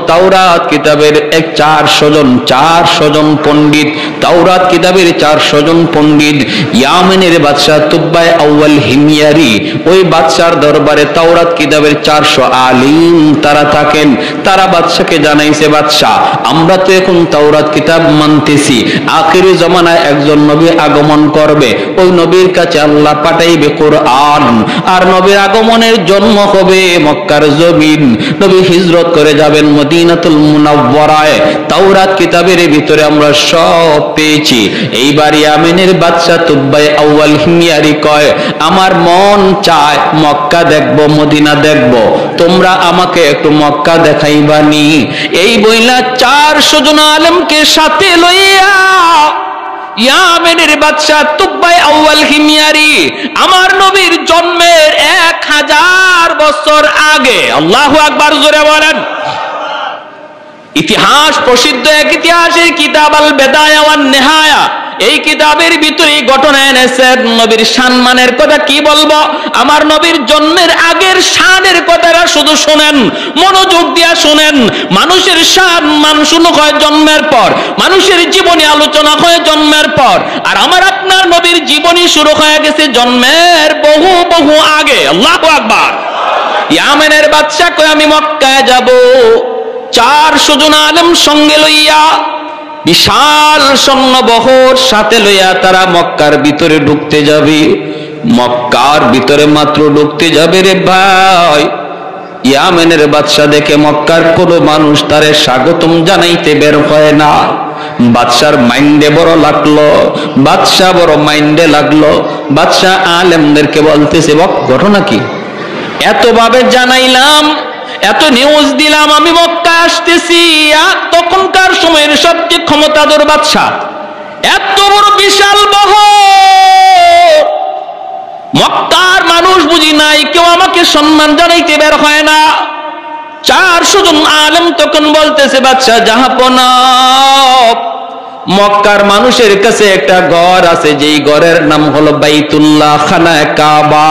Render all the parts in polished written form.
তাওরাত কিতাবের 400 জন পণ্ডিত, তাওরাত কিতাবের 400 জন পণ্ডিত ইয়ামেনের বাদশা তুব্বাই আউয়াল হিময়ারি, ওই বাদশার দরবারে তাওরাত কিতাবের 400 আলিম তারা থাকেন। তারা বাদশাকে জানাইছে, বাদশা আমরা তো এখন তাওরাত কিতাব মানতেছি, আখিরি জামানায় একজন নবী আগমন করবে, ওই নবীর কাছে আল্লাহ পাঠাইবে কোরআন, আর নবীর আগমনের জন্ম হবে মক্কার জমিন, নবী হিজরত করে যাবেন মদিনাতুল মুনাওয়ারায়। তাওরাত কিতাবের ভিতরে আমরা সব পেয়েছি। এইবার ইয়ামেনের বাদশা তুব্বাই আউয়াল হিময়ারি কয়, আমার মন চায় মক্কা দেখব, মদিনা দেখব, তোমরা আমাকে একটু মক্কা দেখাইবানি। এই বইলা 400 জন আলেমকে সাথে লইয়া ইয়ামেনের বাদশা তুব্বাই আউয়াল হিময়ারি আমার নবীর জন্মের 1000 বছর আগে, আল্লাহু আকবার জোরে বলেন, ইতিহাস প্রসিদ্ধ এক ইতিহাসের কিতাব আল বেদায়া ওয়ান নেহায়া, এই কিতাবের ভিতরে ঘটনা এনেছেন নবীর সম্মানের কথা। কি বলবো, আমার নবীর জন্মের আগের শানের কথাটা শুধু শুনেন, মনোযোগ দিয়া শুনেন। মানুষের সম্মান শুরু হয় জন্মের পর, মানুষের জীবনী আলোচনা হয় জন্মের পর, আর আমার আপনার নবীর জীবনী শুরু হয়ে গেছে জন্মের বহু বহু আগে। আল্লাহু আকবার। ইয়ামেনের বাদশা কয় আমি মক্কায় যাব, 400 জন আলেম সঙ্গে লইয়া, বিশাল সৈন্যবহর সাথে লইয়া তারা মক্কার ভিতরে ঢুকতে যাবে। মক্কার ভিতরে মাত্র ঢুকতে যাবে রে ভাই, ইয়ামেনের বাদশা দেখে মক্কার কোনো মানুষ তারে স্বাগতম জানাইতে বের হয় না। বাদশার মাইন্ডে বড় লাগলো, বাদশা বড় মাইন্ডে লাগলো। বাদশা আলেমদেরকে বলতেছে, ঘটনা কি, এতভাবে জানাইলাম, এত নিউজ দিলাম, আমি মক্কা আসতেছি, তখনকার সময়ের সবচেয়ে ক্ষমতাধর বাদশা, এত বড় বিশাল বহর, মক্কার মানুষ বুঝি নাই, কেউ আমাকে সম্মান জানাইতে বের হয় না। 400 জন আলেম তখন বলতেছে, বাদশা জাহাপনা, মক্কার মানুষের কাছে একটা ঘর আছে, যেই ঘরের নাম হলো বাইতুল্লাহ, খানায়ে কাবা।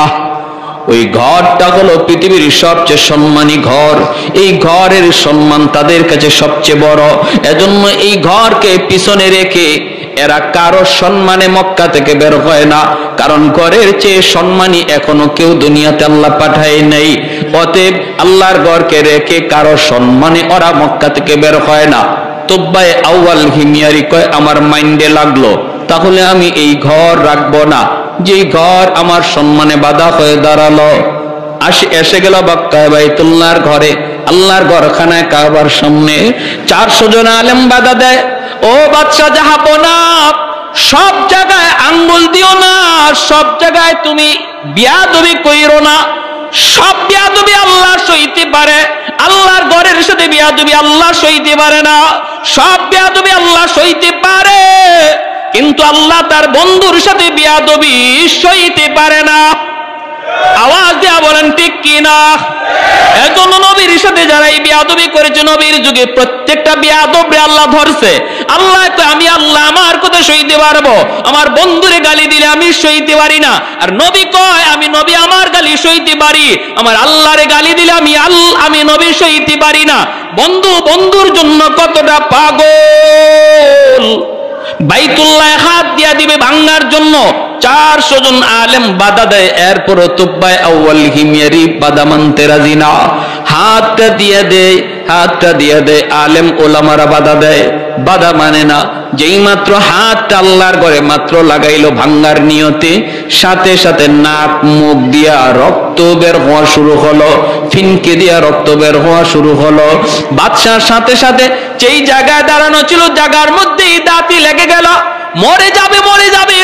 ওই ঘরটা হলো পৃথিবীর সবচেয়ে সম্মানী ঘর, এই ঘরের সম্মান তাদের কাছে সবচেয়ে বড়। এজন্য এই ঘরকে পিছনে রেখে এরা কারো সম্মানে মক্কা থেকে বের হয় না, কারণ ঘরের চেয়ে সম্মানী এখনো কেউ দুনিয়াতে আল্লাহ পাঠায় নাই। অতএব আল্লাহর ঘরকে রেখে কারো সম্মানে ওরা মক্কা থেকে বের হয় না। তুব্বাই আউয়াল হিময়ারি কয়, আমার মাইন্ডে লাগলো, তাহলে আমি এই ঘর রাখবো না, যে ঘর আমার সম্মানে বাধা হয়ে দাঁড়ালো। এসে গেল মক্কায় বাইতুল্লাহর ঘরে, আল্লাহর ঘরখানায় কাবার সামনে। 400 জন আলেম বাধা দেয়, ও বাদশা জাহাপনা, সব জায়গায় আঙ্গুল দিও না, সব জায়গায় তুমি বিয়াদবি কইরো না, সব বিয়াদবি আল্লাহ সইতে পারে, আল্লাহর ঘরের সাথে বিয়াদবি আল্লাহ সইতে পারে না, সব বিয়াদবি আল্লাহ সইতে পারে, কিন্তু আল্লাহ তার বন্ধুর সাথে বিয়াদবি সইতে পারে না। আওয়াজ দিয়া বলেন ঠিক কিনা? এজন্য নবীর সাথে যারা এই বিয়াদবি করেছে, নবীর যুগে প্রত্যেকটা বিয়াদবরে আল্লাহ ধরছে। আল্লাহ তো, আমি আল্লাহ আমার কথা সইতে পারবো, আমার বন্ধুরে গালি দিলে আমি সইতে পারি না। আর নবী কয়, আমি নবী আমার গালি সইতে পারি, আমার আল্লাহরে গালি দিলে আমি নবী সইতে পারি না। বন্ধু বন্ধুর জন্য কতটা পাগল, বাইতুল্লাহ হাত দিয়া দিবে ভাঙার জন্য 400 জন আলেম বাধা দেয়। এরপর তুব্বাই আউয়াল হিময়ারি বাধা মানতে রাজি না, হাতটা দিয়ে দেয়, আলেম ওলামারা বাধা দেয়, বাধা মানে না। যেই মাত্র হাতটা আল্লাহর ঘরে মাত্র লাগাইলো ভাঙ্গার নিয়তে, সাথে সাথে নাক মুখ দিয়া রক্ত বের হওয়া শুরু হলো, ফিনকে দিয়া রক্ত বের হওয়া শুরু হলো। বাদশার সাথে সাথে যেই জায়গায় দাঁড়ানো ছিল, জায়গার মধ্যেই দাঁতি লেগে গেল, মরে যাবে,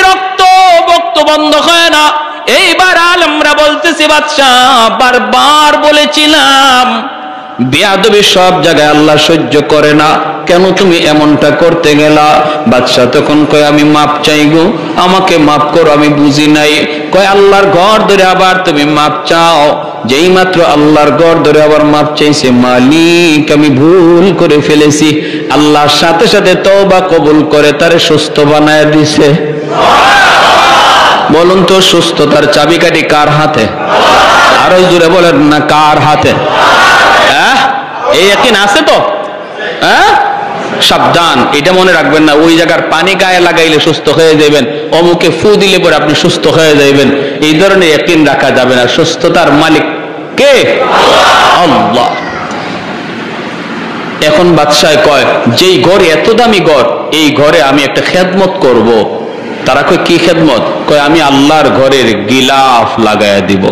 রক্ত বন্ধ হয় না। এইবার আলেমরা বলতেছে, বাদশা বারবার বলেছিলাম বেয়াদবি সব জায়গায় আল্লাহ সহ্য করে না, কেন তুমি এমনটা করতে গেলা? বাদশা তখন কয়, আমি মাপ চাই গো, আমাকে মাফ করো, আমি বুঝি নাই। কয়, আল্লাহর ঘর ধরে আবার তুমি মাপ চাও? যেই মাত্র আল্লাহর ঘর ধরে আবার মাপ চাইছে, মালিক আমি ভুল করে ফেলেছি, আল্লাহর সাথে সাথে তওবা কবুল করে তারে সুস্থ বানায় দিছে। বলুন তো, সুস্থতার চাবিকাঠি কার হাতে? আরো জোরে বলেন না, কার হাতে? এই ইয়াকিন আছে তো? হ্যাঁ, সাবধান, এটা মনে রাখবেন না ওই জায়গার পানি গায়ে লাগাইলে সুস্থ হয়ে যাবেন, অমুকে ফু দিলে পরে আপনি সুস্থ হয়ে যাবেন, এই ধরনের ইয়াকিন রাখা যাবে না। সুস্থতার মালিক কে? আল্লাহ। এখন বাদশাহ কয়, যেই ঘরে এত দামি ঘর, এই ঘরে আমি একটা খেদমত করব। তারা কয় কি খেদমত? কয় আমি আল্লাহর ঘরের গিলাফ লাগাইয়া দিব।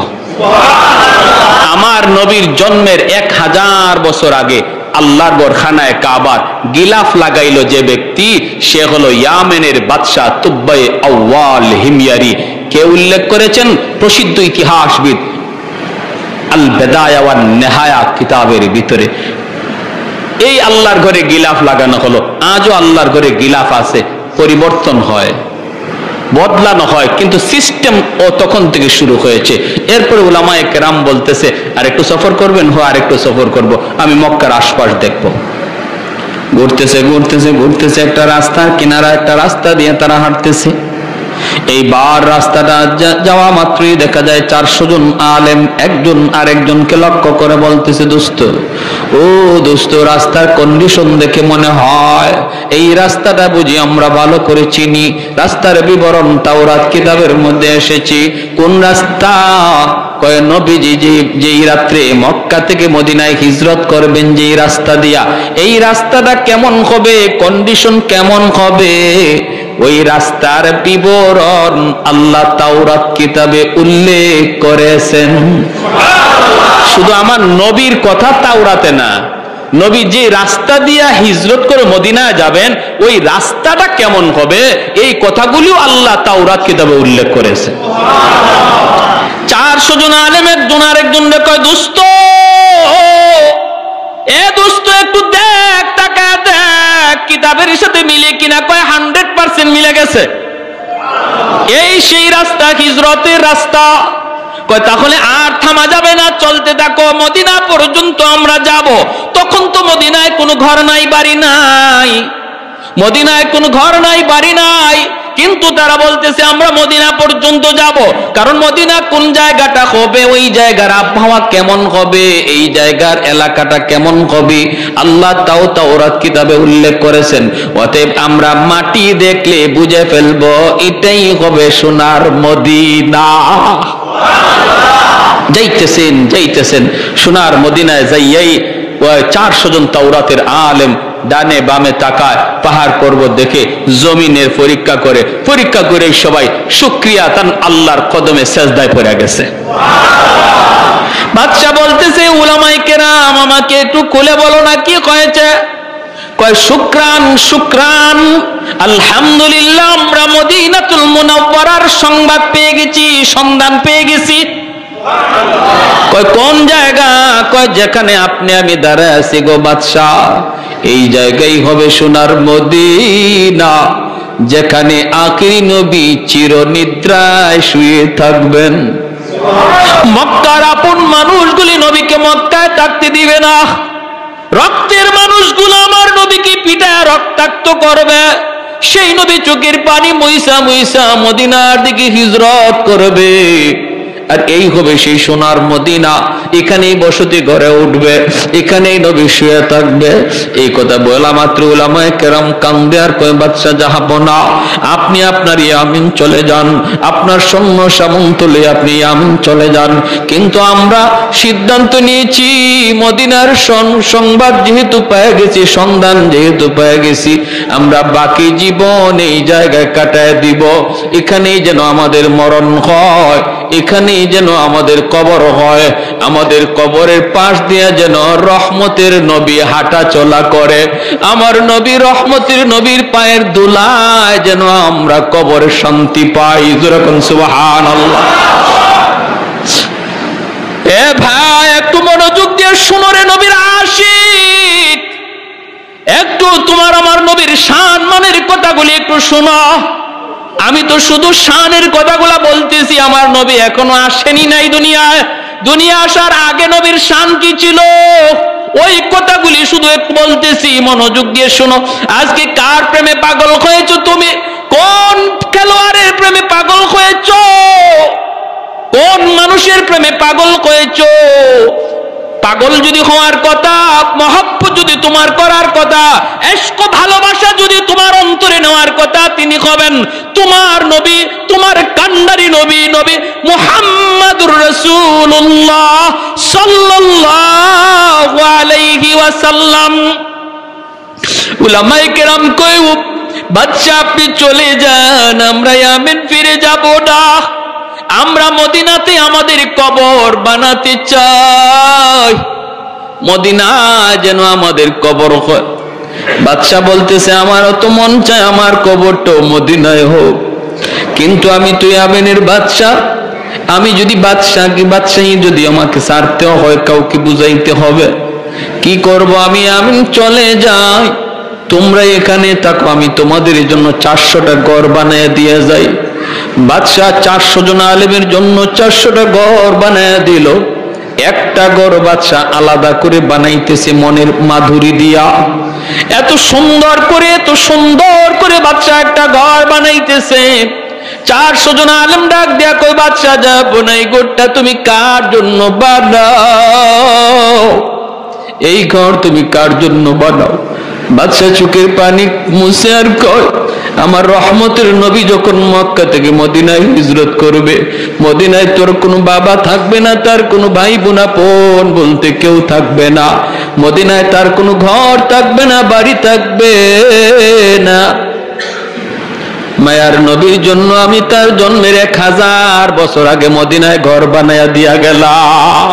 আমার নবীর জন্মের 1000 বছর আগে আল্লাহর ঘর খানায় কাবার গিলাফ লাগাইলো যে ব্যক্তি, সে হলো ইয়ামেনের বাদশাহ তুব্বাই আউয়াল হিময়ারি। কে উল্লেখ করেছেন? প্রসিদ্ধ ইতিহাসবিদ আল বেদায়া ওয়ান নেহায়া কিতাবের ভিতরে। এই আল্লাহর ঘরে গিলাফ লাগানো হলো। আজও আল্লাহর ঘরে গিলাফ আছে, পরিবর্তন হয়, বদলানো হয়, কিন্তু সিস্টেম ও তখন থেকে শুরু হয়েছে। এরপরে উলামায়ে কেরাম বলতেছে আর একটু সফর করবেন? আর একটু সফর করব, আমি মক্কার আশপাশ দেখব। ঘুরতেছে ঘুরতেছে ঘুরতেছে, একটা রাস্তার কিনারা একটা রাস্তা দিয়ে তারা হাঁটতেছে। এইবার রাস্তাটা যাওয়া মাত্রই দেখা যায় 400 জন আলেম একজন আরেকজনকে লক্ষ্য করে বলতেছে, দোস্ত ও দোস্ত, রাস্তার কন্ডিশন দেখে মনে হয় এই রাস্তাটা বুঝি আমরা ভালো করে চিনি। রাস্তার বিবরণ তাওরাত কিতাবের মধ্যে এসেছে। কোন রাস্তা? কয় নবীজি যেই রাত্রে মক্কা থেকে মদিনায় হিজরত করবেন যেই রাস্তা দিয়া, এই রাস্তাটা কেমন হবে, কন্ডিশন কেমন হবে, ওই রাস্তার বিবরণ আল্লাহ তাওরাত কিতাবে উল্লেখ করেছেন। শুধু আমার নবীর কথা তাওরাতে না, নবী যে রাস্তা দিয়া হিজরত করে মদিনায় যাবেন ওই রাস্তাটা কেমন হবে, এই কথাগুলিও আল্লাহ তাওরাত কিতাবে উল্লেখ করেছে। 400 জন আলেম একজন আরেকজন কয়, দোস্ত এ দোস্ত একটু দেখ, তাকা দেখ কিতাবের সাথে মিলে কিনা। কয় 100% মিলে গেছে, এই সেই রাস্তা, হিজরতের রাস্তা। কয় তাহলে আর থামা যাবে না, চলতে থাকো, মদিনা পর্যন্ত আমরা যাব। তখন তো মদিনায় কোনো ঘর নাই, বাড়ি নাই, মদিনায় কোনো ঘর নাই, বাড়ি নাই, কিন্তু তারা বলতেছে আমরা মদিনা পর্যন্ত যাব। কারণ মদিনা কোন জায়গাটা হবে, ওই জায়গার আবহাওয়া কেমন হবে, এই জায়গার এলাকাটা কেমন হবে, আল্লাহ তাও তাওরাত কিতাবে উল্লেখ করেছেন। অতএব আমরা মাটি দেখলে বুঝে ফেলবো এটাই হবে সোনার মদিনা। যাইতেছেন যাইতেছেন সোনার মদিনায় যাইয়াই 400 জন তাওরাতের আলেম ডানে বামে তাকায়, পাহাড় পর্বত দেখে জমিনের পরীক্ষা করে সবাই শুকরিয়া তান আল্লাহর কদমে সেজদায় পড়ে গেছে। বাদশা বলতেছে, উলামায়ে কেরাম আমাকে একটু খুলে বলো না কি হয়েছে? কয় শুকরান শুকরান, আলহামদুলিল্লাহ আমরা মদিনাতুল মুনাওয়ারার সংবাদ পেয়ে গেছি, সন্ধান পেয়ে গেছি। কয় কোন জায়গা? কয় যেখানে আপনি আমি দাঁড়ায় আছি গো বাদশা, এই জায়গায় হবে সোনার মদিনা, যেখানে আখিরি নবী চিরনিদ্রায় শুয়ে থাকবেন। মক্কার আপন মানুষগুলি নবীকে মক্কায় থাকতে দিবে না, রক্তের মানুষগুলো আমার নবীকে পিটায় রক্তাক্ত করবে। সেই নবী চোখের পানি মুইসা মুইসা মদিনার দিকে হিজরত করবে, আর এই হবে সেই সোনার মদিনা। এখানেই বসতি গড়ে উঠবে, এখানেই নবী শুয়ে থাকবে। এই কথা বলা মাত্র উলামায়ে কেরাম কান্দে আর কয়, বাদশা যাহাব না, আপনি আপনার ইয়ামিন চলে যান, আপনার সৈন্য সামন্ত লয়ে আপনি ইয়ামিন চলে যান। কিন্তু আমরা সিদ্ধান্ত নিয়েছি মদিনার সংবাদ যেহেতু পেয়ে গেছি, সন্ধান যেহেতু পেয়ে গেছি, আমরা বাকি জীবন এই জায়গায় কাটায় দিব। এখানেই যেন আমাদের মরণ হয়, এখানেই যেন আমাদের কবর হয়, আমাদের কবরের পাশ দিয়ে যেন রহমতের নবী হাঁটা চলা করে, আমার নবী রহমতের নবীর পায়ের ধুলায় যেন আমরা কবরে শান্তি পাই। যেরকম সুবহানাল্লাহ। এ ভাই একটু মনোযোগ দিয়ে শুনো রে নবীর আশিক, একটু তোমার আমার নবীর শান মানের কথাগুলি একটু শোনো। আমি তো শুধু শানের কথাগুলা বলতেছি, আমার নবী এখনো আসেনি নাই দুনিয়ায়। দুনিয়া আসার আগে নবীর শান কি ছিল ওই কথাগুলি শুধু একটু বলতেছি, মনোযোগ দিয়ে শোনো। আজকে কার প্রেমে পাগল হয়েছো তুমি? কোন খেলোয়াড়ের প্রেমে পাগল হয়েছো? কোন মানুষের প্রেমে পাগল হয়েছো? পাগল যদি হওয়ার কথা, মহব্বত যদি তোমার করার কথা, ইশক ভালোবাসা যদি তোমার অন্তরে নেওয়ার কথা, তিনি হবেন তোমার নবী, তোমার কান্ডারি নবী, নবী মুহাম্মাদুর রাসূলুল্লাহ সাল্লাল্লাহু আলাইহি ওয়াসাল্লাম। উলামায়ে কেরাম কয়, বাদশা আপনি চলে যান, আমরা ইয়ামেন ফিরে যাব না, আমরা মদিনাতে আমাদের কবর বানাতে চাই, মদিনা যেন আমাদের কবর হয়। বাদশা বলতেছে, আমারও তো মন চায় আমার কবরটাও মদিনায় হোক, কিন্তু আমি তো ইয়ামেনের বাদশা, আমি যদি বাদশাহী যদি আমাকে ছাড়তেও হয়, কাউকে বুঝাইতে হবে, কি করব? আমি চলে যাই, তোমরা এখানে থাকো, আমি তোমাদের জন্য 400টা ঘর বানিয়ে দিয়ে যাই। বাদশাহ 400 জন আলেমের জন্য 400টা ঘর বানিয়ে দিল। একটা ঘর বাদশাহ আলাদা করে বানাইতেছে মনের মাধুরী দিয়া, এত সুন্দর করে বাদশাহ একটা ঘর বানাইতেছে। 400 জন আলেম ডাক দিয়া কই, বাদশাহ যাবো না, এই ঘরটা তুমি কার জন্য বানাও? এই ঘর তুমি কার জন্য বানাও? বাদশাহ চোখের পানি মুছে আর কয়, আমার রহমতের নবী যখন মক্কা থেকে মদিনায় হিজরত করবে, মদিনায় তোর কোনো বাবা থাকবে না, তার কোনো ভাই বোন আপন বলতে কেউ থাকবে না, মদিনায় তার কোনো ঘর থাকবে না, বাড়ি থাকবে না। মায়ার নবীর জন্য আমি তার জন্মের 1000 বছর আগে মদিনায় ঘর বানায়া দিয়া গেলাম,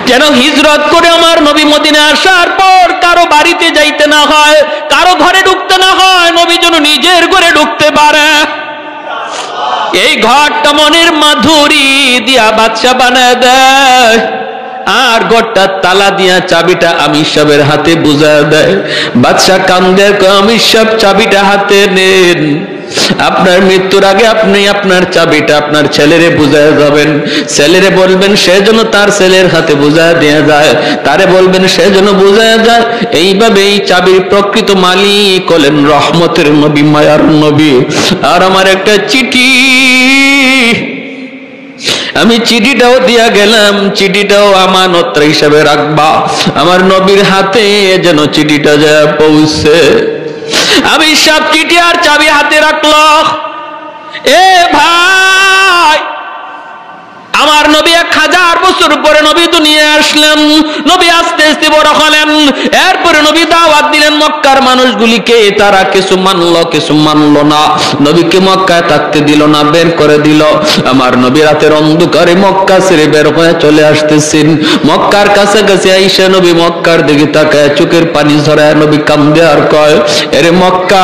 যেন হিজরত করে আমার নবী মদিনায় আসার পর কারো বাড়িতে যাইতে না হয়, কারো ঘরে ঢুকতে না হয়, নবী যেন নিজের ঘরে ঢুকতে পারে। এই ঘরটা মনের মাধুরী দিয়া বাদশা বানায় দেয়, আর ঘরটা তালা দিয়া চাবিটা আমির সাহেবের হাতে বুঝায় দেয়। বাদশা কান্দে, আমির সাহেব চাবিটা হাতে নেন, আপনার মৃত্যুর আগে আপনি আপনার চাবিটা আপনার ছেলেরে বুঝায় যাবেন, ছেলেরে বলবেন সে যেন তার ছেলের হাতে বুঝায় দিয়ে যায়, তারে বলবেন সে যেন বুঝায় যায়। এইভাবে এই চাবির প্রকৃত মালিক হলেন রহমতের নবী, মায়ার নবী। আর আমার একটা চিঠি, আমি চিঠিটাও দিয়া গেলাম, চিঠিটাও আমানত হিসেবে রাখবা, আমার নবীর হাতে যেন চিঠিটা যায় পৌঁছে। আমি সব চিঠি আর চাবি হাতে রাখলো। এ ভাই, আমার নবী 1000 বছর পরে নবী দুনিয়ায় আসলেন, নবী আস্তে আস্তে বড় হলেন, এরপরে নবী দাওয়াত দিলেন মক্কার মানুষগুলিকে, তারা কিছু মানলো কিছু মানলো না, নবীকে মক্কায় থাকতে দিল না, বের করে দিল। আমার নবী রাতের অন্ধকারে মক্কা ছেড়ে বের হয়ে চলে আসতেছেন। মক্কার কাছাকাছি আইসা নবী মক্কার দিকে তাকায় চোখের পানি ঝরায় নবী কান্দে আর কয়, এরে মক্কা,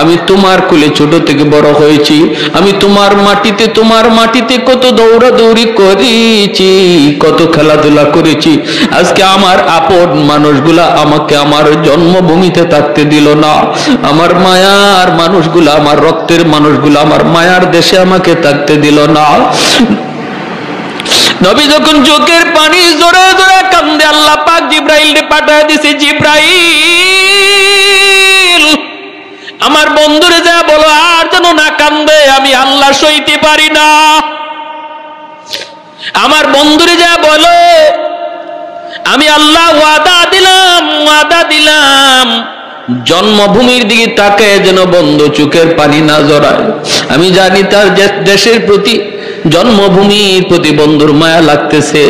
আমি তোমার কোলে ছোট থেকে বড় হয়েছি, আমি তোমার মাটিতে কত দৌড়াদৌড়ি করেছি, কত খেলাধুলা করেছি, আজকে আমার আপন মানুষগুলা আমাকে আমার জন্মভূমিতে থাকতে দিল না, আমার মায়ার মানুষগুলা, আমার রক্তের মানুষগুলা আমার মায়ার দেশে আমাকে থাকতে দিল না। নবী যখন চোখের পানি জোরে জোরে কান্দে, আল্লাহ পাক জিব্রাইলকে পাঠিয়ে দিয়েছে, জিব্রাইল আমার বন্ধুরে যা বলো আর যেন না কান্দে, আমি আল্লাহ সইতে পারি না। আমার বন্ধুরে যা বলো, আমি আল্লাহ ওয়াদা দিলাম জন্মভূমির দিকে তাকায় যেন বন্ধু চোখের পানি না জড়ায়। আমি জানি তার দেশের প্রতি, জন্মভূমির প্রতি বন্ধুর মায়া লাগতেছে,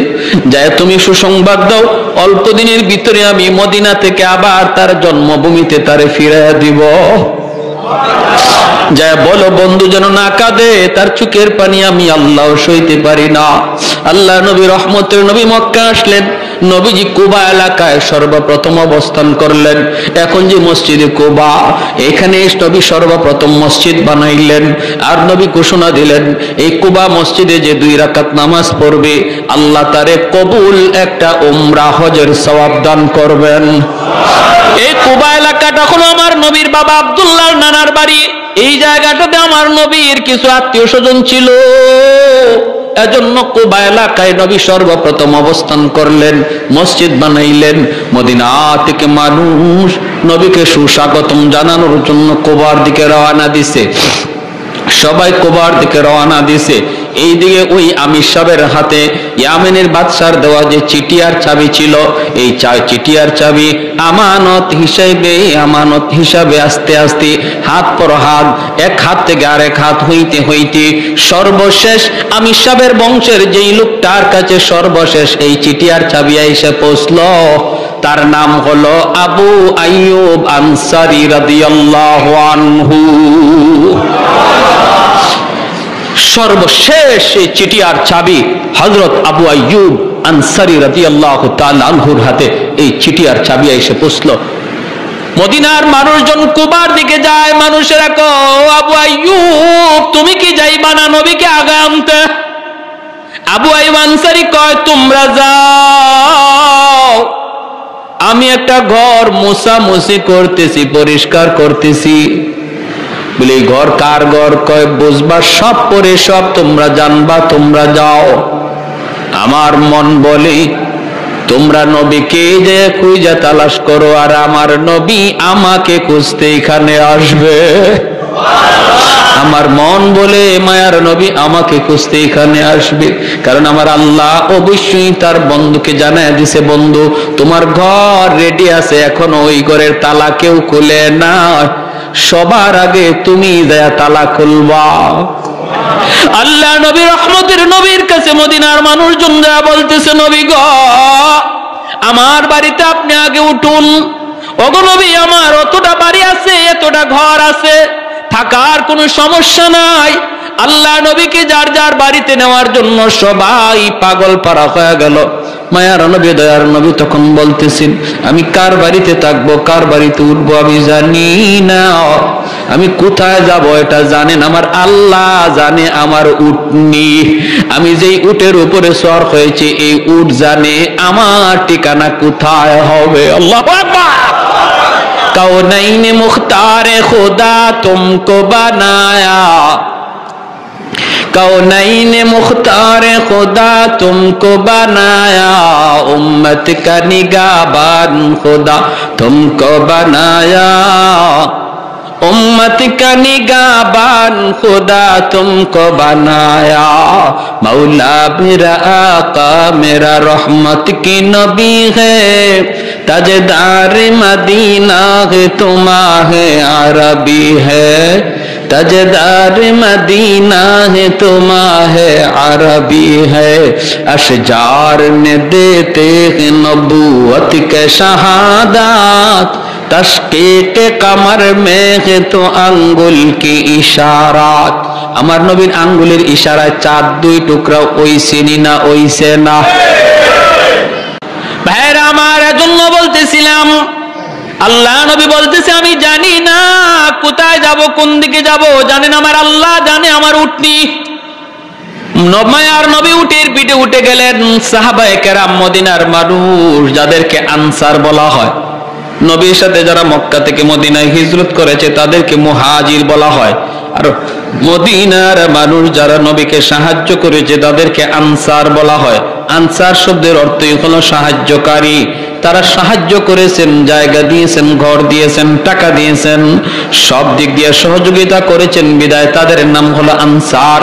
যায় তুমি সুসংবাদ দাও, অল্প দিনের ভিতরে আমি মদিনা থেকে আবার তার জন্মভূমিতে তারে ফিরাইয়া দিব। যা বলো বন্ধু যেন না কাঁদে, তার চোখের পানি আমি আল্লাহ সইতে পারি না। আল্লাহ নবী রহমতের নবী মক্কা আসলেন, নবীজি কুবা এলাকায় সর্বপ্রথম অবস্থান করলেন। এখন যে মসজিদে কুবা, এখানে নবী সর্বপ্রথম মসজিদ বানাইলেন। আর নবী ঘোষণা দিলেন, এই কুবা মসজিদে যে 2 রাকাত নামাজ পড়বে, আল্লাহ তারে কবুল একটা উমরা হজের সওয়াব দান করবেন। এই কুবা এলাকাটা হলো আমার নবীর বাবা আব্দুল্লাহর নানার বাড়ি। এই জায়গাটাতে আমার নবীর কিছু আত্মীয় স্বজন ছিল, এজন্য কুবা এলাকায় নবী সর্বপ্রথম অবস্থান করলেন, মসজিদ বানাইলেন। মদিনা থেকে মানুষ নবীকে সুস্বাগতম জানানোর জন্য কুবার দিকে রওনা দিছে, সবাই কুবার দিকে রওনা দিছে। এইদিকে ওই আমির সাহেবের হাতে ইয়ামেনের বাদশার দেওয়া যে চিটিয়ার চাবি ছিল, এই চিটিয়ার চাবি আমানত হিসাবে আস্তে আস্তে হাত পর হাত, এক হাত থেকে আরেক হাত হইতে হইতে সর্বশেষ আমির সাহেবের বংশের যেই লোকটার কাছে সর্বশেষ এই চিটিয়ার চাবি এসে পৌঁছলো, তার নাম হলো আবু আইয়ুব আনসারী রাদিয়াল্লাহু আনহু। সর্বশেষ এই চিটিয়ার চাবি হযরত আবু আইয়ুব আনসারী রাদিয়াল্লাহু তাআলা আনহুর হাতে এই চিটিয়ার চাবি এসে পৌঁছলো। মদিনার মানুষজন কুবার দিকে যায়, মানুষেরা কয় আবু আইয়ুব তুমি কি যাইবা না নবীকে আগে আনতে? আবু আইয়ুব আনসারী কয় তোমরা যাও, আমি একটা ঘর মোছামুছি করতেছি, পরিষ্কার করতেছি। বলে ঘর কার ঘর? কয় বুঝবা সব পরে সব তোমরা জানবা, তোমরা যাও। আমার মন বলে তোমরা নবীকে যে খুঁজে তালাশ করো, আর আমার নবী আমাকে খুঁজতে এখানে আসবে। আমার মন বলে মায়ার নবী আমাকে খুঁজতে এখানে আসবে, কারণ আমার আল্লাহ অবশ্যই তার বন্ধুকে জানায় দিছে, বন্ধু তোমার ঘর রেডি আছে, এখন ওই ঘরের তালা কেউ খুলে না, সবার আগে তুমি দেয়া তালা খুলবা। আল্লাহ নবী রহমতের নবীর কাছে মদিনার মানুষজন যা বলতেছে, নবী গো আমার বাড়িতে আপনি আগে উঠুন। ওগো নবী আমার অতটা বাড়ি আছে, এতটা ঘর আছে, থাকার কোনো সমস্যা নাই। আল্লাহ নবীকে যার যার বাড়িতে নেওয়ার জন্য সবাই পাগল পারা হয়ে গেল। মায়ার নবী দয়ার নবী তখন বলতেছেন আমি কার বাড়িতে থাকবো, কার বাড়িতে উঠবো আমি জানি না, আমি কোথায় যাব এটা জানেন আমার আল্লাহ জানে। আমার উটনি, আমি যেই উটের উপরে সওয়ার হয়েছে এই উট জানে আমার ঠিকানা কোথায় হবে। আল্লাহু আকবার। कौनैन मुख्तार खुदा तुमको बनाया, कौनैन मुख्तार खुदा तुमको बनाया, उम्मत का निगाहबान खुदा तुमको बनाया, उम्मत का निगाहबान खुदा तुमको बनाया। मौला मेरा आका मेरा रहमत की नबी है, ताजदार मदीना है तुम्हारे अरबी है, ताजदार मदीना है तुम्हारे अरबी है। अशजार ने देते हैं नबूवत के शहादत, तशकीक कमर में है तो अंगुल की इशारात। আমার নবীর আঙ্গুলের ইশারায় চাঁদ দুই টুকরা ওইছে না ওইছে না? ভাইরা আমার এজন্য বলতেছিলাম আল্লাহ নবী বলতেছে আমি জানি না কোথায় যাব, কোন দিকে যাব, জানেন আমার আল্লাহ জানে আমার উটনি। মায়ার নবী উটের পিঠে উঠে গেলেন। সাহাবায়ে কেরাম মদিনার মানুষ যাদেরকে আনসার বলা হয়, নবীর সাথে যারা মক্কা থেকে মদিনায় হিজরত করেছে তাদেরকে মুহাজির বলা হয়, আর মদিনার মানুষ যারা নবীকে সাহায্য করেছে তাদেরকে আনসার বলা হয়। আনসার শব্দের অর্থই হলো সাহায্যকারী। তারা সাহায্য করেছেন, জায়গা দিয়েছেন, ঘর দিয়েছেন, টাকা দিয়েছেন, সব দিক দিয়ে সহযোগিতা করেছেন, বিদায় তাদের নাম হলো আনসার।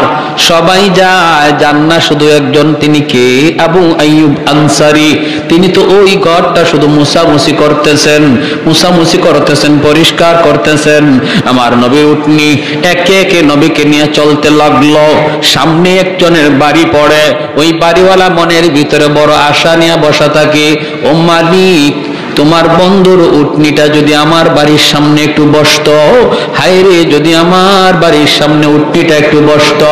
সবাই যায়, যান না শুধু একজন, তিনি কে? আবু আইয়ুব আনসারী। তিনি তো ওই ঘরটা শুধু মুছামুছি করতেছেন, পরিষ্কার করতেছেন। আমার নবীর উটনি একে একে নবীকে নিয়ে চলতে লাগলো। সামনে একজনের বাড়ি পড়ে, ওই বাড়িওয়ালা মনের ভিতরে বড় আশা নিয়ে বসা থাকে, ও মালিক তোমার বন্ধুর উটনিটা যদি আমার বাড়ির সামনে একটু বসতো, হায় রে যদি আমার বাড়ির সামনে উটনিটা একটু বসতো।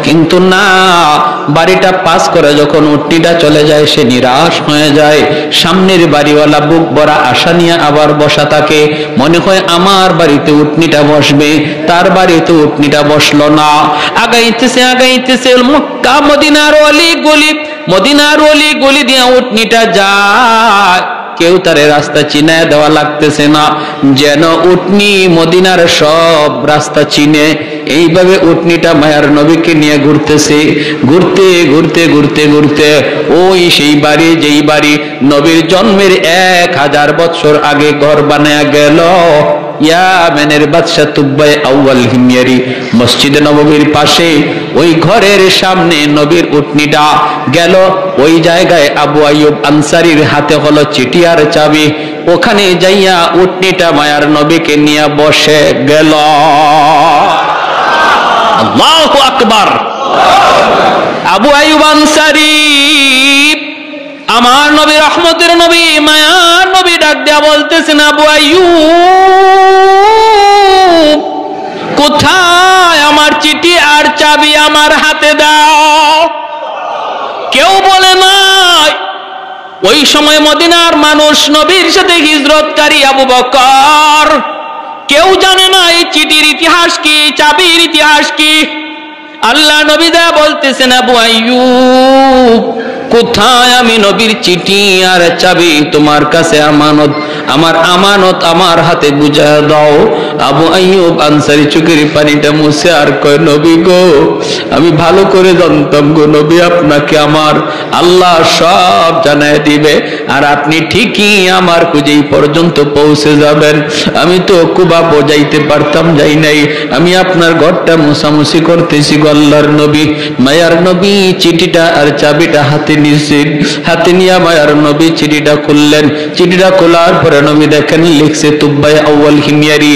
কিন্তু না, বাড়িটা পাস করে যখন উটনিটা চলে যায় সে নিরাশ হয়ে যায়। সামনের বাড়িওয়ালা বুক ভরা আশা নিয়ে আবার বসা থাকে, মনে হয় আমার বাড়িতে উটনিটা বসবে, তার বাড়িতে উটনিটা বসলো না। আগাইতেছে মক্কা মদিনার অলি গলি দিয়ে উটনিটা যায়, কেউ তারে রাস্তা চিনে দেওয়া লাগতেছে না, যেন উটনি মদিনার সব রাস্তা চিনে। এইভাবে উটনিটা মায়ার নবীকে নিয়ে ঘুরতেছে, ঘুরতে ওই সেই বাড়ি যেই বাড়ি নবীর জন্মের 1000 বছর আগে ঘর বানায়া গেল। ইয়ামেনের বাদশা তুব্বাই আউয়াল হিময়ারি মসজিদে নববীর পাশে ওই ঘরের সামনে নবীর উটনিটা গেল। ওই জায়গায় আবু আইয়ুব আনসারীর হাতে হলো চিঠি আর চাবি। ওখানে যাইয়া উটনিটা মায়ার নবীকে নিয়ে বসে গেল। আল্লাহু আকবার। আবু আইয়ুব আনসারী আমার নবী, রহমতের নবী, মায়ার নবী ডাক দেয়া বলতেছেন, আবু আইয়ুব কোথায় আমার চিঠি আর চাবি, আমার হাতে দাও। কেউ বলে নাই। ওই সময় মদিনার মানুষ নবীর সাথে হিজরতকারী আবু বকর, কেউ জানে না এই চিঠির ইতিহাস কি, চাবির ইতিহাস কি। আল্লাহ নবী দা বলতেছেন, আবু আইয়ুব কোথায় আমি নবীর চিঠি আর চাবি, তোমার কাছে আমানত, আমার আমানত আমার হাতে বুঝা দাও। আবু আইয়ুব আনসারী চোখের পানিটা মুছে আর কয়, নবী গো, আমি ভালো করে জানতাম গো নবী, আপনাকে আমার আল্লাহ সব জানায় দিবে, আর আপনি ঠিকই আমার খুঁজেই পর্যন্ত পৌঁছে যাবেন। আমি তো কুবা বোঝাইতে পারতাম, যাই নাই। আমি আপনার ঘরটা মুছামুছি করতেছি গো আল্লাহর নবী। মায়ার নবী চিঠিটা আর চাবিটা হাতে নিয়েছেন। হাতে নিয়ে মায়ার নবী চিঠিটা খুললেন। চিঠিটা খোলার পরে নবী দেখেন লিখছে তুব্বাই আউয়াল হিমিয়ারি,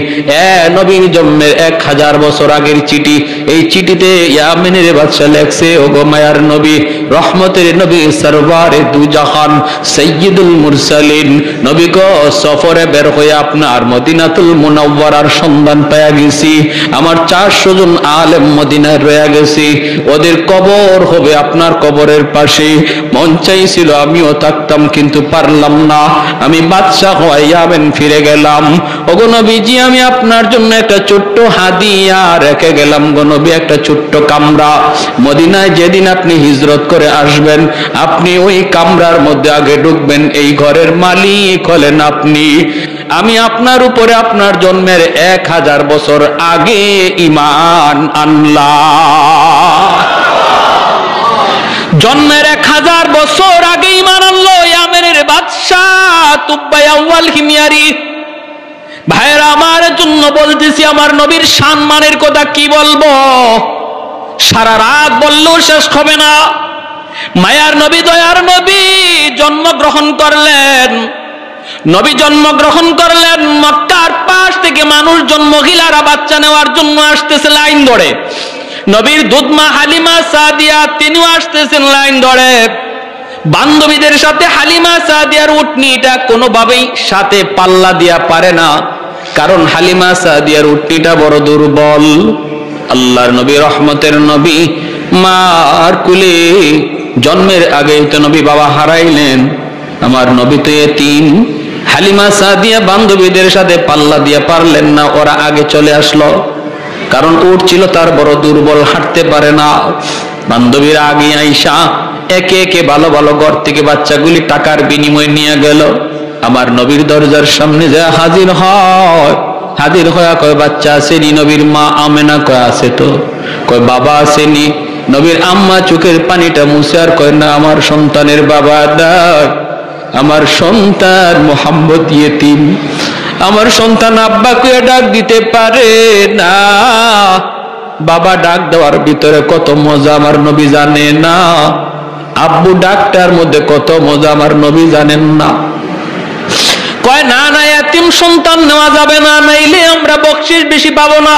নবীর জন্মের 1000 বছর আগের চিঠি। এই চিঠিতে ইয়ামেনের বাদশা লেখছে, ওগো মায়ার নবী, রহমতের নবী, সরওয়ারে দু জাহান, সাইয়্যিদুল মুরসালিন, নবী গো, সফরে বের হয়ে আপনার মদিনাতুল মুনাওয়ারার সন্ধান পাওয়া গেছি। আমার 400 জন আলেম মদিনায় রয়ে গেছি, ওদের কবর হবে আপনার কবরের পাশে। মন চাইছিল আমিও থাকতাম, কিন্তু পারলাম না। আমি বাদশা হয়ে ইয়ামেন ফিরে গেলাম। ওগো নবীজি, আমি আপনার জন্য একটা ছোট্ট হাদিয়া রেখে গেলাম গো নবী, একটা ছোট্ট কামরা। মদিনায় যেদিন আপনি হিজরত করে আসবেন, আপনি ওই কামরার মধ্যে আগে ঢুকবেন, এই ঘরের মালিক হলেন আপনি। আমি আপনার উপরে আপনার জন্মের 1000 বছর আগে ঈমান আনলাম। জন্মের 1000 বছর আগে ঈমান আনলো ইয়ামেনের বাদশাহ তুব্বাই আউয়াল হিমিয়ারি। ভাইরা আমার জন্য বলতেছি, আমার নবীর সম্মানের কথা কি বলবো, সারা রাত বললেও শেষ হবে না। মায়ার নবী, দয়ার নবী জন্মগ্রহণ করলেন। নবী জন্মগ্রহণ করলেন, মক্কার পাশ থেকে মানুষজন, মহিলারা বাচ্চা নেওয়ার জন্য আসতেছে লাইন ধরে। নবীর দুধমা হালিমা সাদিয়া তিনিও আসতেছেন লাইন ধরে। বান্ধবীদের সাথে হালিমা সাদিয়ার উটনিটা কোনোভাবেই সাথে পাল্লা দিয়া পারে না, কারণ হালিমা সাদিয়ার উটনিটা বড় দুর্বল। আল্লাহর নবী, রহমতের নবী, মার কুলে জন্মের আগে তো নবী বাবা হারাইলেন। আমার নবী তো এতিম। হালিমা সাদিয়া বান্ধবীদের সাথে পাল্লা দিয়া পারলেন না, ওরা আগে চলে আসলো, কারণ উট ছিল তার বড় দুর্বল, হাঁটতে পারে না। বান্ধবীরা আগে আইসা একে একে ভালো ভালো ঘর থেকে বাচ্চাগুলি টাকার বিনিময়ে নিয়ে গেল। আমার নবীর দরজার সামনে যা হাজির হয়, হাজির হয়ে কয়, বাচ্চা আসেনি? নবীর মা আমেনা কয়, আছে তো। কয়, বাবা আসেনি? নবীর আম্মা চোখের পানিটা মুছে আর কয়, না, আমার সন্তানের বাবা নাই, আমার সন্তান মুহাম্মদ ইয়েতিম, আমার সন্তান আব্বাকে ডাক দিতে পারে না। বাবা ডাক দেওয়ার ভিতরে কত মজা আমার নবী জানে না, আব্বু ডাকটার মধ্যে কত মজা আমার নবী জানেন না। কয়, না না, এতিম সন্তান নেওয়া যাবে না, নাইলে আমরা বকশিশ বেশি পাবো না।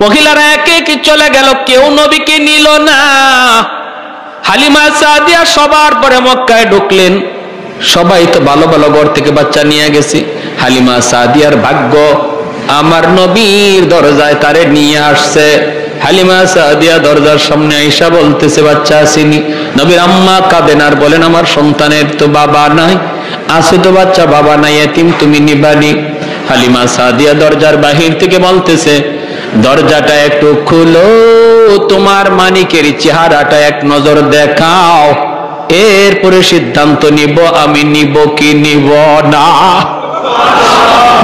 মহিলারা একে একে চলে গেল, কেউ নবীকে নিল না। হালিমা সাদিয়া সবার পরে মক্কায় ঢুকলেন। সবাই তো ভালো ভালো ঘর থেকে বাচ্চা নিয়ে গেছে। হালিমা সাদিয়ার ভাগ্য, আমার নবীর দরজায় তারে নিয়ে আসছে। হালিমা সাদিয়া দরজার সামনে আইসা বলতেছে, বাচ্চা আসেনি? নবীর আম্মা কাঁদেন আর বলেন, আমার সন্তানের তো বাবা নাই। আছে তো বাচ্চা, বাবা নাই, এতিম, তুমি নিবানি। হালিমা সাদিয়া দরজার বাহির থেকে বলতেছে, দরজাটা একটু খুলো, তোমার মানিকের চেহারাটা এক নজর দেখাও, এরপরে সিদ্ধান্ত নিব আমি নিব কি নিব না।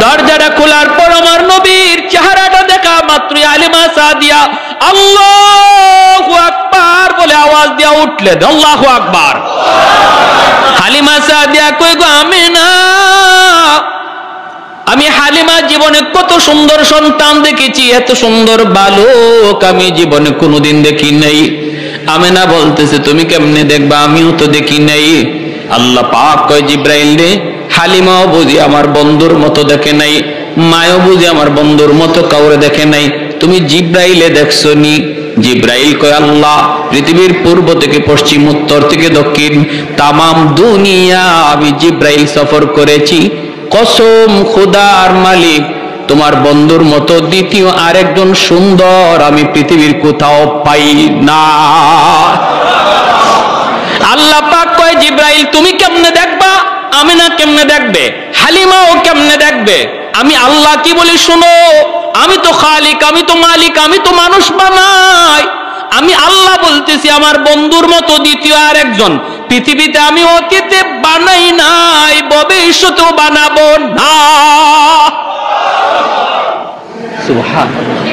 দরজাটা খোলার পর আমার নবীর চেহারাটা দেখা মাত্রই হালিমা সাদিয়া আল্লাহু আকবার বলে আওয়াজ দিয়া উঠলেন। আল্লাহু আকবার। হালিমা সাদিয়া কই গো, আমি না, আমি হালিমা যে জীবনে কত সুন্দর সন্তান দেখেছি, এত সুন্দর বালক আমি জীবনে কোনোদিন দেখি নাই। আমেনা বলতেছে তুমি কেমনে দেখবা, আমিও তো দেখি নাই। আল্লাহ পাক কয় জিব্রাইল রে, হালিমাও বুঝি আমার বন্ধুর মতো দেখে নাই, মায়ও বুঝি আমার বন্ধুর মতো কাউরে দেখে নাই, তুমি জিব্রাইলে দেখছো নি? জিব্রাইল কয় আল্লাহ, পৃথিবীর পূর্ব থেকে পশ্চিম, উত্তর থেকে দক্ষিণ, তামাম দুনিয়া আমি জিব্রাইল সফর করেছি। কসম খোদার মালিক, তোমার বন্ধুর মতো দ্বিতীয় আরেকজন সুন্দর আমি পৃথিবীর কোথাও পাই না। আল্লাহ পাক কয় জিব্রাইল তুমি কেমনে দেখবা, আমিনা কেমনে দেখবে, হালিমাও কেমনে দেখবে? আমি আল্লাহ কি বলি শুনো, আমি তো খালিক, আমি তো মালিক, আমি তো মানুষ বানাই। আমি আল্লাহ বলতেছি আমার বন্ধুর মতো দ্বিতীয় আরেকজন পৃথিবীতে আমি অতীতে বানাই নাই, ভবিষ্যতেও বানাবো না। সুবহানাল্লাহ।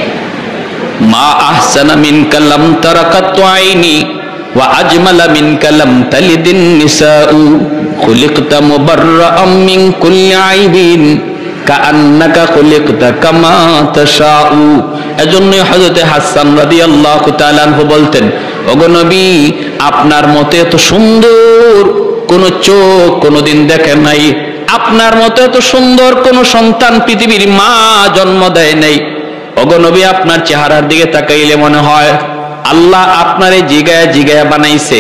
মা আহসানা মিনকা লাম তারাকাতু আইনি ওয়া আজমালা মিনকা লাম তালিদিন নিসাউ খুলিকতা মুবাররাআম মিন কুল্লি আইবিন কাআন্নাকা খুলিকতা কামা তাশাউ। এজন্য হযরত হাসান রাদিয়াল্লাহু তাআলা আনহু বলতেন, ওগো নবী আপনার মতো এত সুন্দর কোন চোখ কোনদিন দেখে নাই, আপনার মতো এত সুন্দর কোন সন্তান পৃথিবীর মা জন্ম দেয় নাই। ওগো নবী আপনার চেহারার দিকে তাকাইলে মনে হয় আল্লাহ আপনারে জিগায়া জিগায়া বানাইছে।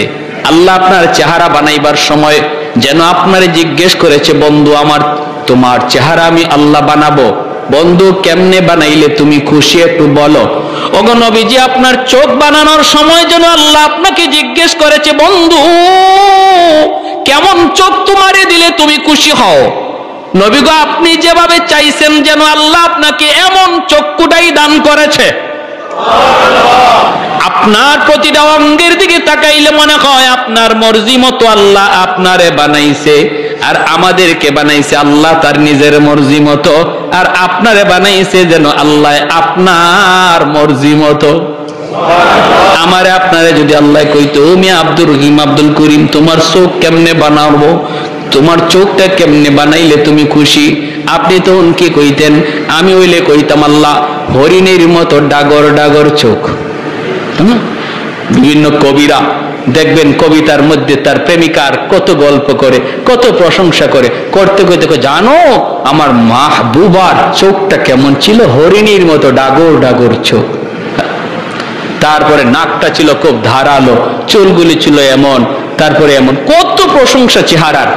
আল্লাহ আপনার চেহারা বানাইবার সময় যেন আপনারে জিজ্ঞেস করেছে, বন্ধু আমার তোমার চেহারা আমি আল্লাহ বানাবো, বন্ধু কেমনে বানাইলে তুমি খুশি একটু বলো। ওগো নবীজি আপনার চোখ বানানোর সময় যেন আল্লাহ আপনাকে জিজ্ঞেস করেছে, বন্ধু কেমন চোখ তোমারে দিলে তুমি খুশি হও। নবী গো আপনি যেভাবে চাইছেন যেন আল্লাহ আপনাকে এমন চক্ষুটাই দান করেছে। আপনার প্রতিটা অঙ্গের দিকে তাকাইলে মনে হয় আপনার মর্জি মতো আল্লাহ আপনারে বানাইছে, আর আমাদেরকে বানাইছে আল্লাহ তার নিজের মর্জি মতো, আর আপনারে বানাইছে যেন আল্লাহ আপনার মর্জি মতো। আমারে আপনারে যদি আল্লাহ কইতো তুমি আব্দুর রহিম আব্দুল করিম তোমার চোখ কেমনে বানাবো, তোমার চোখটা কেমনে বানাইলে তুমি খুশি, আপনি তো কি কইতেন? আমি হইলে কইতাম আল্লাহ হরিণের মতো ডাগর ডাগর চোখ। বিভিন্ন কবিরা দেখবেন কবিতার মধ্যে তার প্রেমিকার কত গল্প করে, কত প্রশংসা করে, করতে করতে জানো আমার মাহবুবার চোখটা কেমন ছিল, হরিণীর মতো ডাগর ডাগর চোখ। তারপরে নাকটা ছিল খুব ধারালো, চুলগুলি ছিল এমন, তারপরে এমন কত প্রশংসা চেহারার।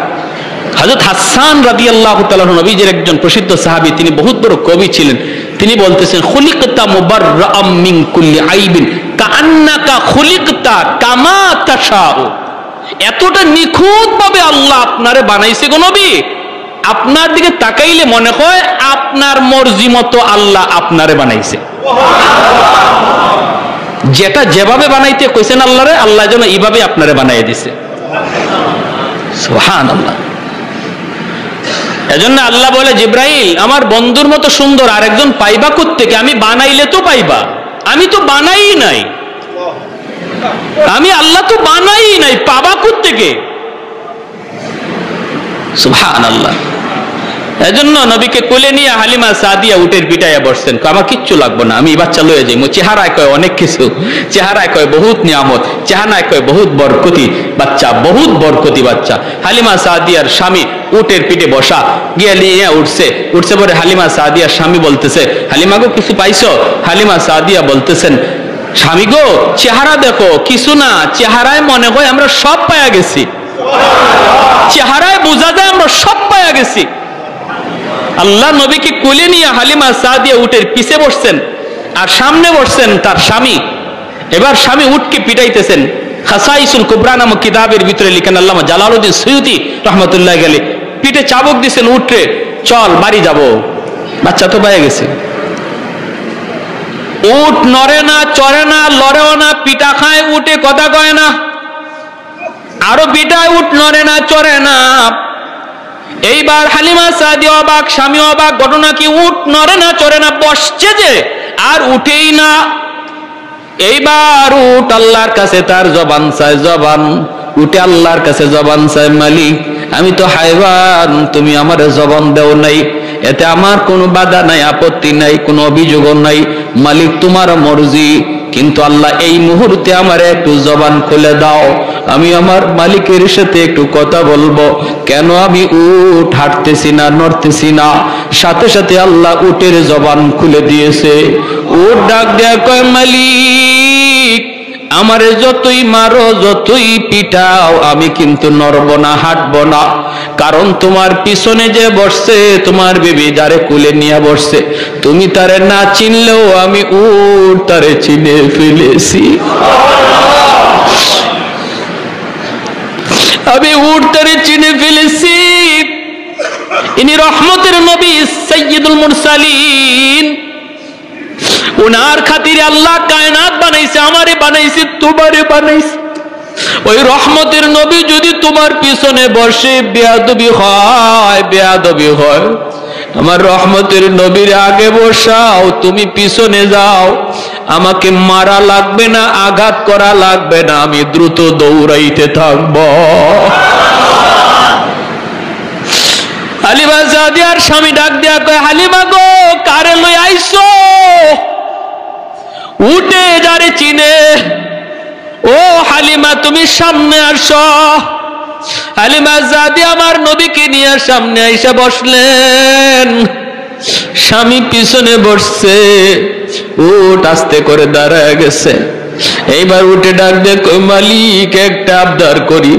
হযরত হাসান রাদিয়াল্লাহু তাআলা নবীজির একজন প্রসিদ্ধ সাহাবী, তিনি বহুত বড় কবি ছিলেন। তিনি বলতেছেন খুলিকতা মুবাররাআম মিন কুল্লি আইবিন কাআন্নাকা খুলিকতা কামা তাশাউ। এতটা নিখুঁত ভাবে আল্লাহ আপনারে বানাইছে গো নবী, আপনার দিকে তাকাইলে মনে হয় আপনার মর্জি মতো আল্লাহ আপনারে বানাইছে। যেটা যেভাবে বানাইতে কইছেন আল্লাহরে, আল্লাহ যেন এইভাবে আপনারে বানাই দিছে। সুবহানাল্লাহ। এজন্য আল্লাহ বলে জিব্রাইল আমার বন্ধুর মতো সুন্দর আরেকজন পাইবা কোত্থেকে? আমি বানাইলে তো পাইবা, আমি তো বানাই নাই, আমি আল্লাহ তো বানাই নাই, পাবা কোত্থেকে? সুবহানাল্লাহ। এজন্য নবীকে কোলে নিয়ে হালিমা সাদিয়া উটের পিটাইয়া বসছেন, আমার কিচ্ছু লাগবে না, আমি বাচ্চা লয়ে যাই। চেহারায় কয় অনেক কিছু, চেহারায় কয় বহুত নিয়ামত, চেহারায় কয় বহুত বরকতি বাচ্চা, বহুত বরকতি বাচ্চা। হালিমা সাদিয়ার স্বামী উটের পিঠে বসা, গিয়ে নিয়ে উঠছে পরে হালিমা সাদিয়ার স্বামী বলতেছে, হালিমা গো কিছু পাইছো? হালিমা সাদিয়া বলতেছেন, স্বামী গো চেহারা দেখো, কিছু না, চেহারায় মনে হয় আমরা সব পায়া গেছি, চেহারায় বোঝা যায় আমরা সব পায়া গেছি। আল্লাহ নবীকে কোলে নিয়ে হালিমা সাদিয়া উটের পিছে বসছেন, আর সামনে বসছেন তার স্বামী। এবার স্বামী উটকে পিটাইতেছেন। খাসাইসুল কুবরা নামক কিতাবের ভিতরে লিখেন আল্লামা জালালউদ্দিন সৈয়দী রহমতুল্লাহ আলাইহি, পিঠে চাবুক দিছেন, উঠে চল বাড়ি যাব, বাচ্চা তো পায়ে গেছে। উট নড়ে না, চড়ে না, লড়েও না, পিটা খায় উঠে, কথা কয় না, আরো পিটায়, উট নড়ে না, চড়ে না। এইবার হালিমা সাদিয়া অবাক, স্বামী অবাক, ঘটনা কি? উট নড়ে না, চড়ে না, বসছে যে আর উঠেই না। এইবার উট আল্লাহর কাছে তার জবান চায়, জবান উঠে আল্লাহর কাছে জবান চায়, মালিক আমি তো হায়ওয়ান, তুমি আমার জবান দেও নাই, এতে আমার কোনো বাধা নাই, আপত্তি নাই, কোনো অভিযোগও নাই। মালিক তোমার মর্জি, কিন্তু আল্লাহ এই মুহূর্তে আমার একটু জবান খুলে দাও, আমি আমার মালিকের সাথে একটু কথা বলবো। কেন আমি উট হাঁটতেছি না, নড়তেছি না? সাথে সাথে আল্লাহ উটের জবান খুলে দিয়েছে। উট ডাক দেয়া কয়, মালিক আমারে যতই মারো, যতই পিটাও, আমি কিন্তু নড়বো না, হাঁটবো না। কারণ তোমার পিছনে যে বসছে, তোমার বিবি যারে কুলে নিয়ে বসছে, তুমি তারে না চিনলেও আমি উট তারে চিনে ফেলেছি। আমি উট তারে চিনে ফেলেছি। ইনি রহমতের নবী সাইয়্যিদুল মুরসালিন। উনার খাতিরে আল্লাহ কায়নাত বানাইছে, আমারে বানাইছে, তোমারে বানাইছে। ওই রহমতের নবী যদি তোমার পিছনে বসে, বেয়াদবি হয়, বেয়াদবি হয়। আমার রহমতের নবীর আগে বসাও, তুমি পিছনে যাও। আমাকে মারা লাগবে না, আঘাত করা লাগবে না, আমি দ্রুত দৌড়াইতে থাকবো। হালিমা সাদিয়ার স্বামী ডাক দিয়া কয়, হালিমা গো, কারে লই আইছো? উঠে যারে চিনে। ও হালিমা, তুমি সামনে আসো। হালিমা সাদিয়া আমার নবীকে নিয়ে সামনে আইসা বসলেন। স্বামী পিছনে বসছে, উট আস্তে করে দাঁড়ায় গেছে। এইবার উঠে ডাক দিয়ে কই, মালিক একটা আবদার করি।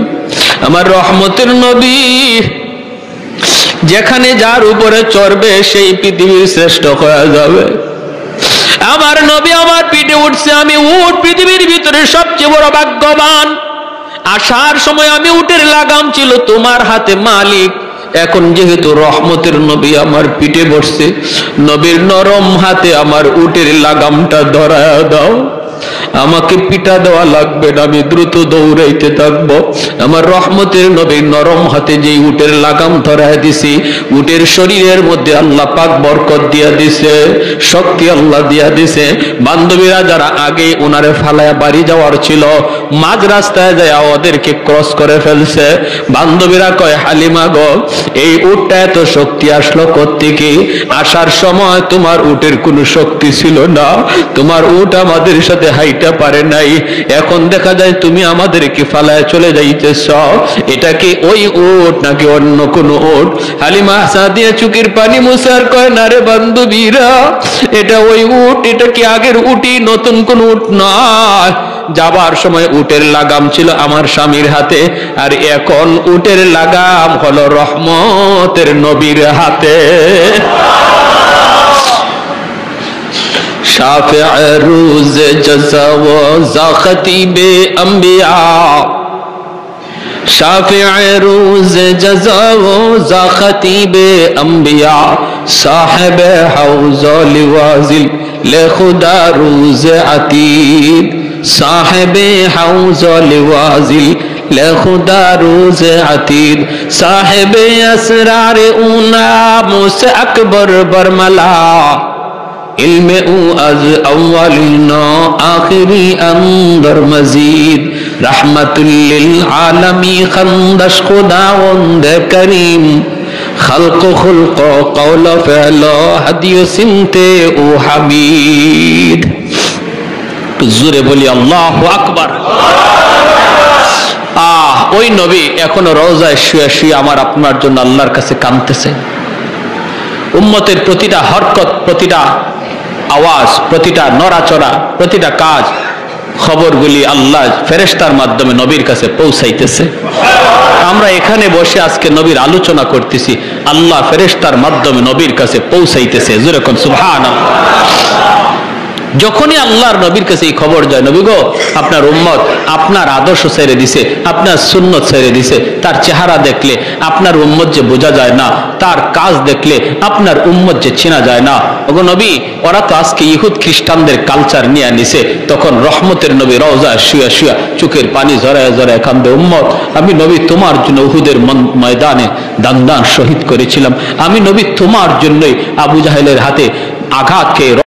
আমার রহমতের নবী যেখানে যার উপরে চড়বে, সেই পৃথিবীর শ্রেষ্ঠ হয়ে যাবে। আমার নবী আমার পিঠে উঠছে, আমি উট পৃথিবীর ভিতরে সবচেয়ে বড় ভাগ্যবান। আসার সময় আমি উটের লাগাম ছিল তোমার হাতে মালিক। এখন যেহেতু রহমতের নবী আমার পিঠে বসছে, নবীর নরম হাতে আমার উটের লাগামটা ধরায়া দাও। আমাকে পিটা দেওয়া লাগবে না, আমি দ্রুত দৌড়াইতে থাকবো। আমার রহমতের নবীর নরম হাতে যে উটের লাগাম ধরায় দিছি, উটের শরীরের মধ্যে আল্লাহ পাক বরকত দিয়া দিছে, শক্তি আল্লাহ দিয়া দিছে। বান্ধবীরা যারা আগে ওনারে ফালায়া বাড়ি যাওয়ার ছিল, মাঝ রাস্তায় যায় ওদেরকে ক্রস করে ফেলছে। বান্ধবীরা কয়, হালিমা গো, এই উটটা এত শক্তি আসলো কোত্থেকে? আসার সময় তোমার উটের কোনো শক্তি ছিল না, তোমার উট আমাদের সাথে হাইটা পারে নাই। এখন দেখা যায় তুমি আমাদেরকে ফালায় চলে যাইতেছ। এটা কি ওই উট নাকি অন্য কোন উট? হালিমা সাদিয়া চোখের পানি মুছার কয়, না রে বান্ধবীরা, এটা ওই উট। এটা কি আগের উটি, নতুন কোন উট নয়। যাবার সময় উটের লাগাম ছিল আমার স্বামীর হাতে, আর এখন উটের লাগাম হলো রহমতের নবীর হাতে। शाफ़िअ रूज़ जज़ा व ज़ा ख़तीबे अंबिया, शाफ़िअ रूज़ जज़ा व ज़ा ख़तीबे अंबिया, साहिब हौज़ लिवाज़िल ले खुदा रूज़ अतीद, साहिब हौज़ लिवाज़िल ले खुदा रूज़ अतीद, साहिब असरार ऊना मुझसे अकबर बरमला, इल्मे उ अज अव्वलिनो आखिरी अंदर मजीद, रहमतुल लिल आलमी खंदश खुदावंद करीम, खल्को खुल्को कौलो फ़ेलो हदियो सिमते उ हमीद। जोरे बोली अल्लाहु अकबर। ওই নবী এখনো রওজায় শুয়ে শুয়ে আমার আপনার জন্য আল্লাহর কাছে কাঁদতেছে। উম্মতের প্রতিটা হরকত, প্রতিটা আওয়াজ, প্রতিটা নড়াচড়া, প্রতিটা কাজ, খবরগুলি আল্লাহ ফেরেশতার মাধ্যমে নবীর কাছে পৌঁছাইতেছে। আমরা এখানে বসে আজকে নবীর আলোচনা করতেছি, আল্লাহ ফেরেশতার মাধ্যমে নবীর কাছে পৌঁছাইতেছে। জোরে কোন সুবহানাল্লাহ। যখনই আল্লাহর নবীর কাছে এই খবর যায়, নবী গো, আপনার উম্মত আপনার আদর্শ ছেড়ে দিছে, আপনার সুন্নত ছেড়ে দিছে, তার চেহারা দেখলে আপনার উম্মত যে বোঝা যায় না, তার কাজ দেখলে আপনার উম্মত যে চেনা যায় না। ওগো নবী, ওরা তো আজকে ইহুদ খ্রিস্টানদের কালচার নিয়ে নিছে। তখন রহমতের নবী রওজায় শুয়া শুয়া চোখের পানি ঝরায় ঝরায় কান্দে, উম্মত আমি নবী তোমার জন্য উহুদের ময়দানে দান শহীদ করেছিলাম। আমি নবী তোমার জন্যই আবু জাহেলের হাতে আঘাত খেয়ে